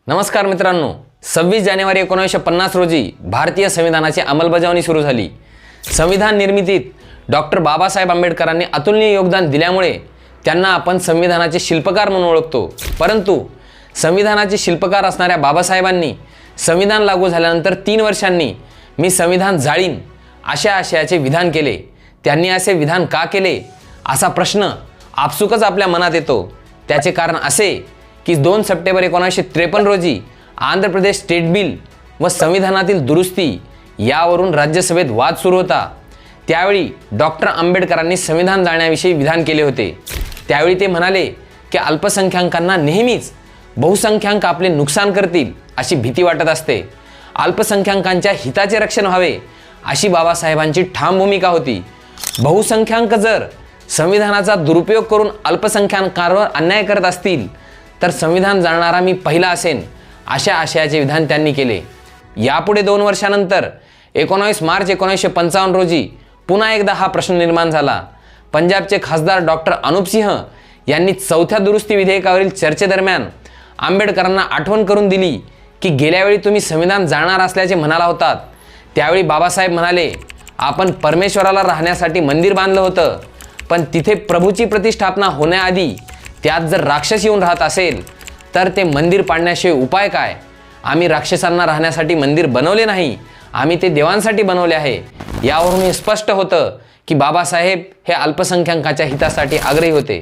नमस्कार मित्रांनो, 26 जानेवारी 1950 रोजी भारतीय संविधानाची अंमलबजावणी सुरू झाली। संविधान निर्मितीत डॉक्टर बाबासाहेब आंबेडकरांनी अतुलनीय योगदान दिल्यामुळे त्यांना आपण संविधानाचे शिल्पकार म्हणून ओळखतो। परंतु संविधानाचे शिल्पकार असणाऱ्या बाबासाहेबांनी संविधान लागू झाल्यानंतर 3 वर्षांनी मी संविधान जाळीन अशा आशयाचे विधान केले। त्यांनी असे विधान का केले असा प्रश्न आपसुकच आपल्या मनात येतो। त्याचे कारण असे की 2 सप्टेंबर 1953 रोजी आंध्र प्रदेश स्टेट बिल व संविधानातील दुरुस्ती यावरून राज्यसभेत वाद सुरू होता। त्यावेळी डॉक्टर आंबेडकरांनी संविधान जाळण्याविषयी विधान केले होते। त्यावेळी ते म्हणाले की अल्पसंख्याकांना नेहमीच बहुसंख्याक आपले नुकसान करतील अशी भीती वाटत असते। अल्पसंख्याकांच्या हिताचे रक्षण व्हावे अशी बाबासाहेबांची ठाम भूमिका होती। बहुसंख्याक जर संविधानाचा दुरुपयोग करून अल्पसंख्याकांवर अन्याय करत असतील तर संविधान जाळणारा मी पहिला असेन अशा आशयाचे विधान त्यांनी केले। यापुढे 2 वर्षानंतर 19 मार्च 1955 रोजी पुन्हा एकदा हा प्रश्न निर्माण झाला। पंजाबचे खासदार डॉक्टर अनुप सिंह यांनी 4थ्या दुरुस्ती विधेयकावरील चर्चेदरम्यान आंबेडकरांना आठवण करून दिली की गेल्या वेळी तुम्ही संविधान जाळणार असल्याचे म्हणाला होतात। त्यावेळी बाबासाहेब म्हणाले, आपण परमेश्वराला राहण्यासाठी मंदिर बांधलं होतं, पण तिथे प्रभूची प्रतिष्ठापना होण्याआधी त्यात जर राक्षस येऊन राहत असेल तर ते मंदिर पाडण्याशिवाय उपाय काय? आम्ही राक्षसांना राहण्यासाठी मंदिर बनवले नाही, आम्ही ते देवांसाठी बनवले आहे। यावरून हे स्पष्ट होतं की बाबासाहेब हे अल्पसंख्याकांच्या हितासाठी आग्रही होते।